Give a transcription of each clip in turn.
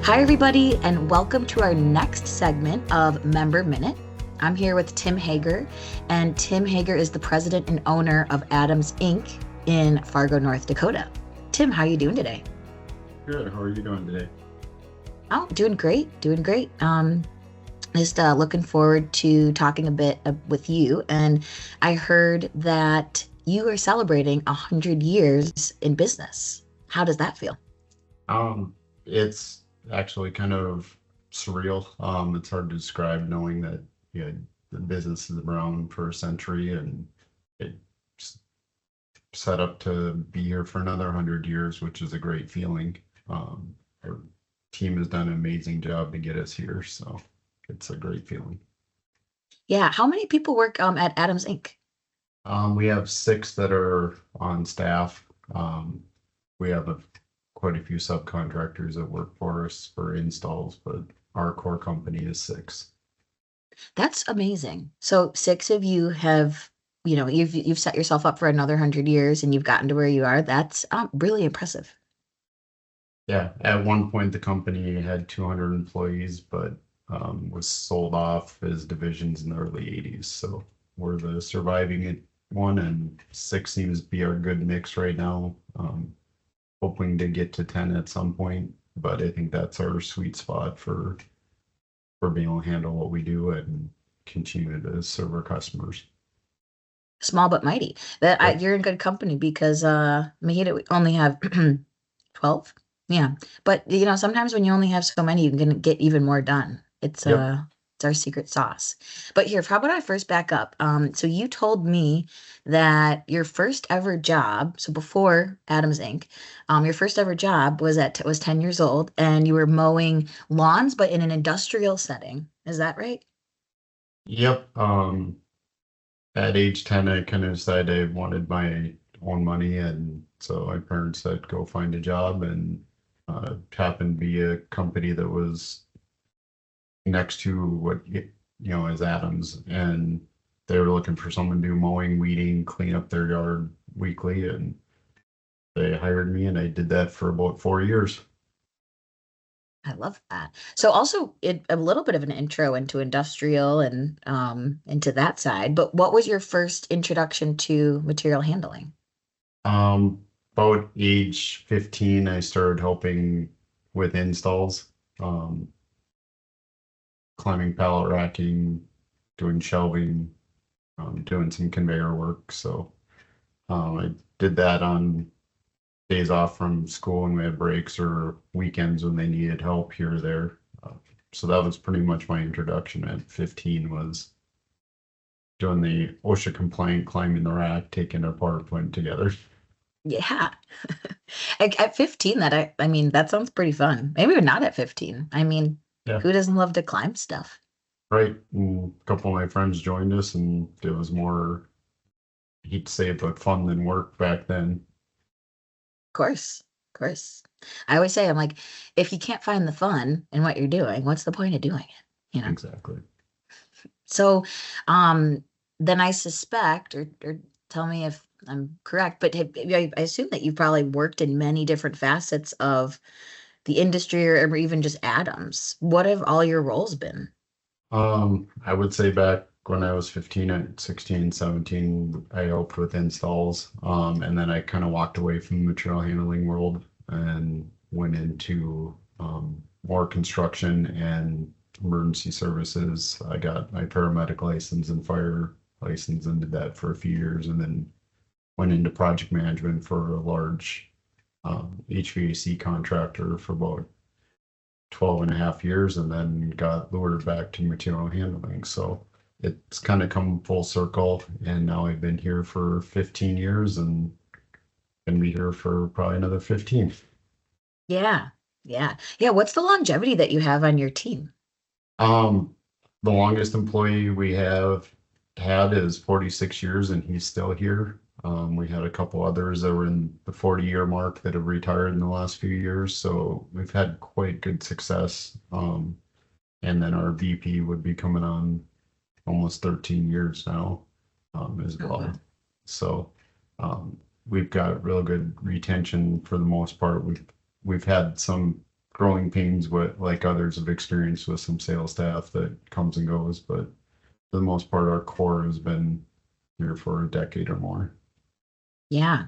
Hi, everybody, and welcome to our next segment of Member Minute. I'm here with Tim Hager, and Tim Hager is the president and owner of Adams Inc. in Fargo, North Dakota. Tim, how are you doing today? Good. How are you doing today? Oh, doing great, doing great. Just looking forward to talking a bit with you. And I heard that you are celebrating 100 years in business. How does that feel? It's actually kind of surreal. It's hard to describe knowing that the business is around for a century and it's set up to be here for another 100 years, which is a great feeling. Our team has done an amazing job to get us here, so it's a great feeling. Yeah, how many people work at Adams Inc.? We have six that are on staff. We have quite a few subcontractors that work for us for installs, but our core company is six. That's amazing. So six of you have, you've set yourself up for another 100 years and you've gotten to where you are. That's really impressive. Yeah, at one point the company had 200 employees, but was sold off as divisions in the early 80s. So we're the surviving one, and six seems to be our good mix right now. Hoping to get to 10 at some point, but I think that's our sweet spot for being able to handle what we do and continue to serve our customers. Small but mighty. Yep. You're in good company because MHEDA we only have 12. Yeah. But sometimes when you only have so many, you can get even more done. Yep. It's our secret sauce. But here, how about I first back up? So you told me that your first ever job, so before Adams Inc., your first ever job was 10 years old and you were mowing lawns, but in an industrial setting. Is that right? Yep. At age 10, I kind of decided I wanted my own money, and so my parents said, go find a job, and happened to be a company that was next to what is Adams, and they were looking for someone to do mowing, weeding, clean up their yard weekly, and they hired me, and I did that for about 4 years. I love that. So also a little bit of an intro into industrial and into that side. But what was your first introduction to material handling? About age 15, I started helping with installs, climbing pallet racking, doing shelving, doing some conveyor work. So I did that on days off from school when we had breaks or weekends when they needed help here or there. So that was pretty much my introduction at 15, was doing the OSHA compliant, climbing the rack, taking it apart, putting it together. Yeah. At 15, I mean, that sounds pretty fun. Maybe not at 15. I mean, Yeah, who doesn't love to climb stuff? right. And a couple of my friends joined us, and it was more, I hate to say it, but fun than work back then. Of course. Of course. I always say, I'm like, if you can't find the fun in what you're doing, what's the point of doing it? You know? Exactly. So, um, then I suspect, or tell me if I'm correct, but I assume that you've probably worked in many different facets of the industry or even just Adams. What have all your roles been? I would say back when I was 15 and 16, 17, I helped with installs. And then I kind of walked away from the material handling world and went into more construction and emergency services. I got my paramedic license and fire license and did that for a few years, and then went into project management for a large HVAC contractor for about 12 and a half years, and then got lured back to material handling. So it's kind of come full circle. And now I've been here for 15 years and gonna be here for probably another 15. Yeah. Yeah. Yeah. What's the longevity that you have on your team? Um, the longest employee we have had is 46 years, and he's still here. We had a couple others that were in the 40-year mark that have retired in the last few years. So we've had quite good success. And then our VP would be coming on almost 13 years now, as Oh, well. wow. So we've got real good retention for the most part. We've had some growing pains with like others have experienced with some sales staff that comes and goes, but for the most part, our core has been here for a decade or more. Yeah.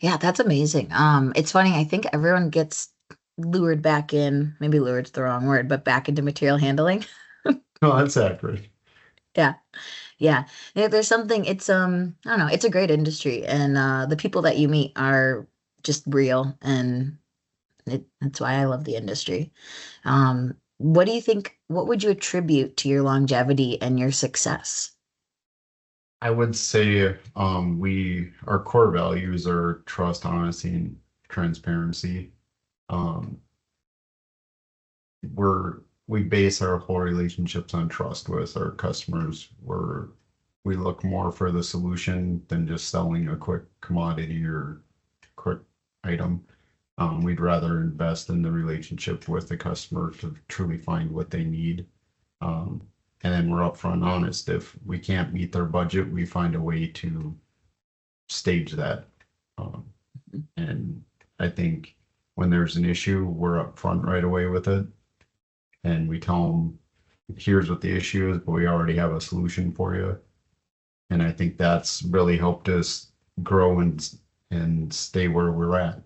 Yeah, that's amazing. It's funny, I think everyone gets lured back in, maybe lured's the wrong word, but back into material handling. No, that's accurate. Yeah. Yeah. There's something, I don't know, it's a great industry and the people that you meet are just real and that's why I love the industry. What do you think, what would you attribute to your longevity and your success? I would say our core values are trust, honesty, and transparency. Um, we base our whole relationships on trust with our customers. We look more for the solution than just selling a quick commodity or quick item. We'd rather invest in the relationship with the customer to truly find what they need. Um, and then we're upfront honest. If we can't meet their budget, we find a way to stage that. Um, and I think when there's an issue, we're upfront right away with it. And we tell them, here's what the issue is, but we already have a solution for you. And I think that's really helped us grow and stay where we're at.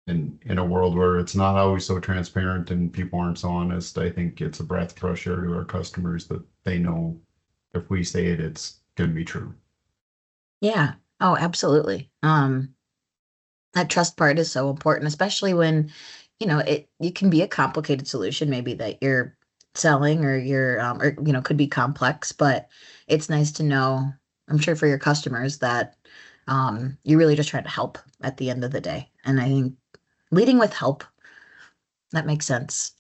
And in a world where it's not always so transparent and people aren't so honest, I think it's a breath of fresh air to our customers that they know if we say it, it's going to be true. Yeah. Oh, absolutely. That trust part is so important, especially when, it can be a complicated solution, maybe that you're selling or could be complex, but it's nice to know, I'm sure for your customers that you're really just trying to help at the end of the day. And I think leading with help, that makes sense.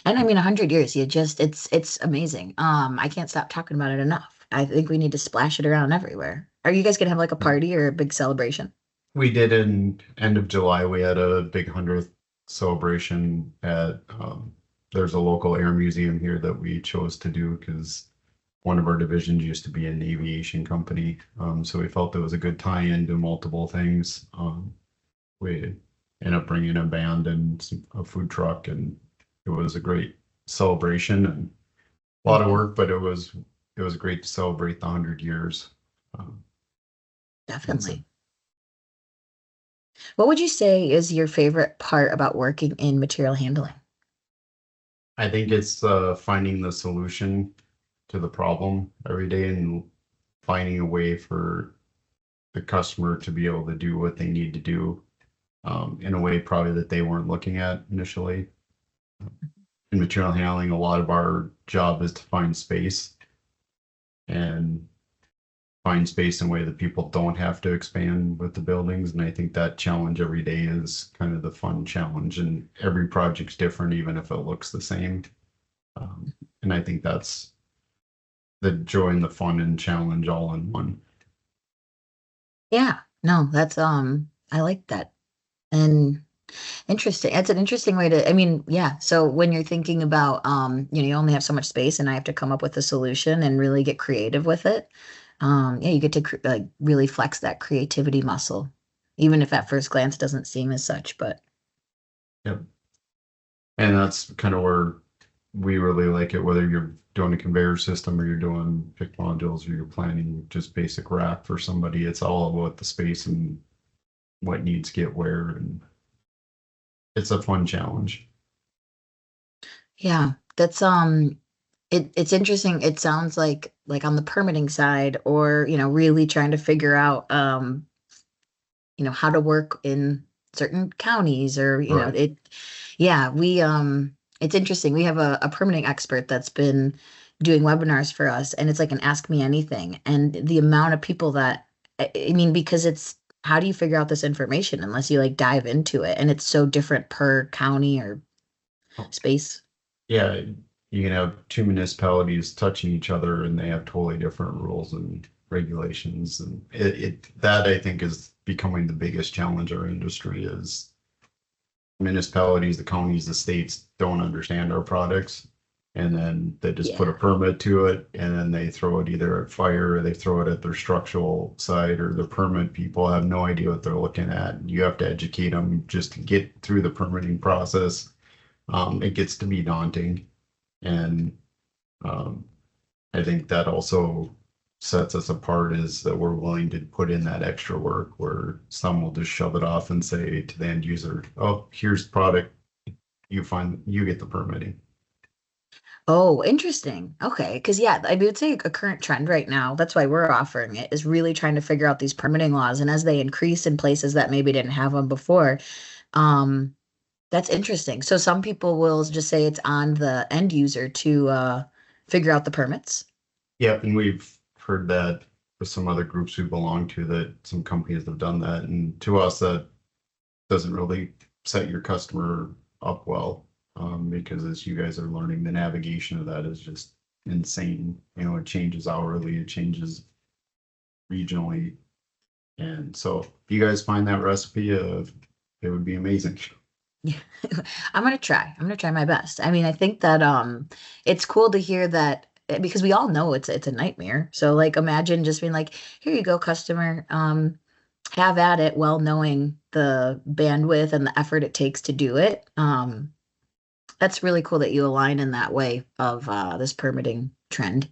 And I mean, 100 years, it's amazing. I can't stop talking about it enough. I think we need to splash it around everywhere. Are you guys gonna have like a party or a big celebration? We did in end of July, we had a big 100th celebration at, there's a local air museum here that we chose to do because one of our divisions used to be an aviation company. So we felt it was a good tie-in to multiple things. We ended up bringing a band and a food truck, and it was a great celebration and a lot of Mhm. work, but it was great to celebrate the 100 years. Um, that's it. Definitely. What would you say is your favorite part about working in material handling? I think it's finding the solution to the problem every day and finding a way for the customer to be able to do what they need to do in a way probably that they weren't looking at initially. In material handling, a lot of our job is to and find space in a way that people don't have to expand with the buildings. And I think that challenge every day is kind of the fun challenge. And every project's different, even if it looks the same. And I think that's the joy and the fun and challenge all in one. Yeah, no, that's I like that. And interesting. That's an interesting way to, I mean, yeah. So when you're thinking about you only have so much space and I have to come up with a solution and really get creative with it. Yeah, you get to like really flex that creativity muscle, even if at first glance doesn't seem as such, but Yep. And that's kind of where we really like it, whether you're doing a conveyor system or you're doing pick modules or you're planning just basic rack for somebody. It's all about the space and what needs get where. And it's a fun challenge. yeah, that's it's interesting. It sounds like on the permitting side or, really trying to figure out how to work in certain counties or, Right. yeah, it's interesting. We have a permitting expert that's been doing webinars for us and it's like an ask me anything. And the amount of people that, I mean, because it's, how do you figure out this information unless you like dive into it? And it's so different per county or space. Yeah, you can have two municipalities touching each other and they have totally different rules and regulations. And that I think is becoming the biggest challenge our industry is municipalities, the counties, the states don't understand our products. and then they just put a Yeah. permit to it, and then they throw it either at fire or they throw it at their structural site, or the permit people have no idea what they're looking at. You have to educate them just to get through the permitting process. It gets to be daunting, and um, I think that also sets us apart is that we're willing to put in that extra work where some will just shove it off and say to the end user, oh, here's the product. You get the permitting. Oh, interesting. Okay. Because, yeah, I would say a current trend right now, that's why we're offering it, is really trying to figure out these permitting laws. And as they increase in places that maybe didn't have them before, um, that's interesting. So some people will just say it's on the end user to figure out the permits. Yeah, and we've heard that with some other groups we belong to that some companies have done that. And to us, that doesn't really set your customer up well, because as you guys are learning, the navigation of that is just insane. It changes hourly, it changes regionally. And so if you guys find that recipe, it would be amazing. Yeah. I'm gonna try my best. I mean, I think that it's cool to hear that because we all know it's a nightmare. So like imagine just being like, here you go, customer. Have at it, well knowing the bandwidth and the effort it takes to do it. That's really cool that you align in that way of this permitting trend.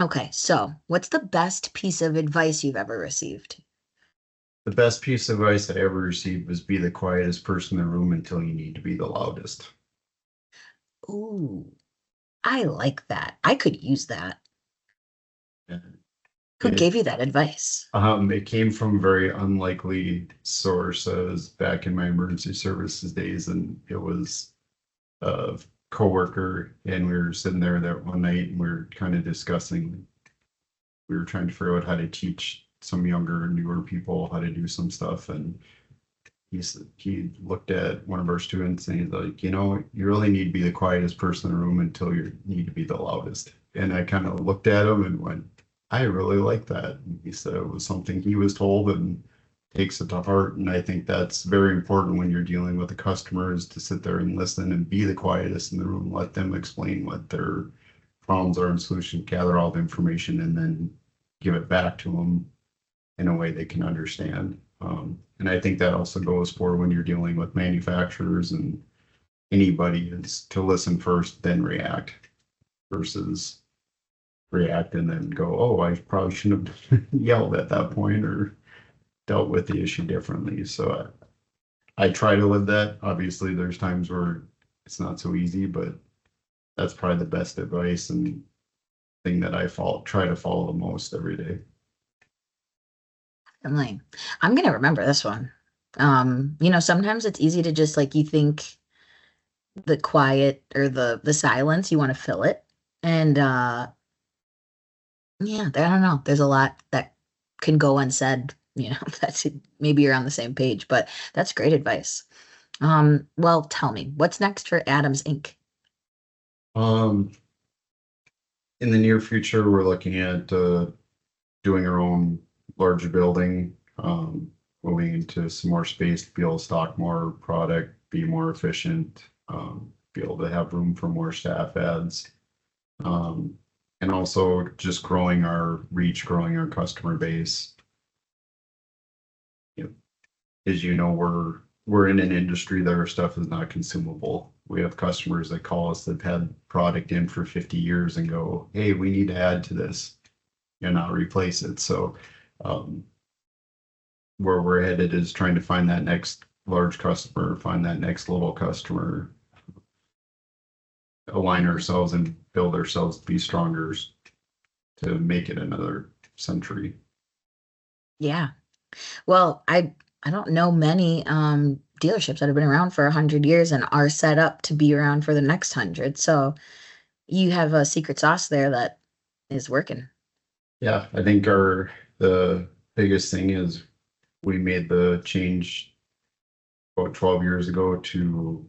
Okay, so what's the best piece of advice you've ever received? The best piece of advice I ever received was be the quietest person in the room until you need to be the loudest. Ooh, I like that. I could use that. And Who It gave you that advice? it came from a very unlikely source. I was back in my emergency services days, and it was a coworker, and we were sitting there that one night, and we were kind of discussing. We were trying to figure out how to teach some younger, newer people how to do some stuff, and he looked at one of our students and he's like, you really need to be the quietest person in the room until you need to be the loudest. And I kind of looked at him and went, I really like that. And he said it was something he was told and takes it to heart. And I think that's very important when you're dealing with the customers to sit there and listen and be the quietest in the room, let them explain what their problems are and solutions, gather all the information, and then give it back to them in a way they can understand. And I think that also goes for when you're dealing with manufacturers and anybody is to listen first, then react versus react and then go, oh, I probably shouldn't have yelled at that point or dealt with the issue differently. So I try to live that. Obviously, there's times where it's not so easy, but that's probably the best advice and thing that try to follow the most every day. I'm like, I'm gonna remember this one. Sometimes it's easy to just like you think the quiet or the silence, you want to fill it. And yeah, I don't know. There's a lot that can go unsaid, that's maybe you're on the same page, but that's great advice. Well, tell me, what's next for Adams Inc? Um, in the near future, we're looking at doing our own larger building, moving into some more space to be able to stock more product, be more efficient, be able to have room for more staff ads, um, and also just growing our reach, growing our customer base. You know, as you know, we're in an industry that our stuff is not consumable. We have customers that call us that have had product in for 50 years and go, hey, we need to add to this and not replace it. So um, where we're headed is trying to find that next large customer, find that next little customer, align ourselves and build ourselves to be stronger to make it another century. Yeah. Well, I don't know many dealerships that have been around for 100 years and are set up to be around for the next 100. So you have a secret sauce there that is working. Yeah, I think the biggest thing is we made the change about 12 years ago to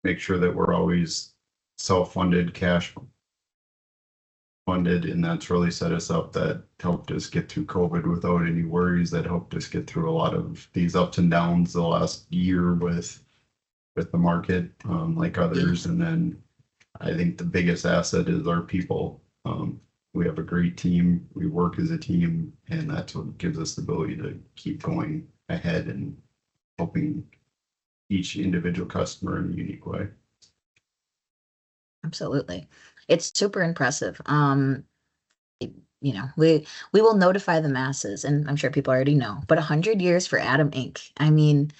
make sure that we're always self-funded, cash funded, and that's really set us up. That helped us get through COVID without any worries. That helped us get through a lot of these ups and downs the last year with the market, like Yeah. others. And then I think the biggest asset is our people. We have a great team. We work as a team, and that's what gives us the ability to keep going ahead and helping each individual customer in a unique way. Absolutely. It's super impressive. You know, we will notify the masses, and I'm sure people already know, but 100 years for Adam Inc. I mean,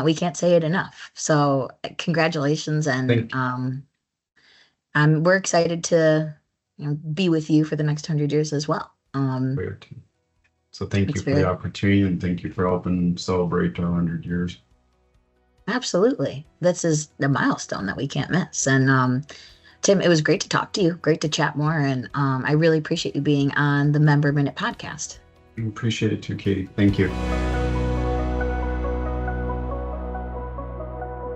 we can't say it enough. So congratulations, and Thank we're excited to, be with you for the next 100 years as well. you. So thank you It's for the very opportunity, and thank you for helping celebrate our 100 years. absolutely. This is a milestone that we can't miss. And Tim, it was great to talk to you. Great to chat more, and I really appreciate you being on the Member Minute podcast. I appreciate it too, Katie. Thank you.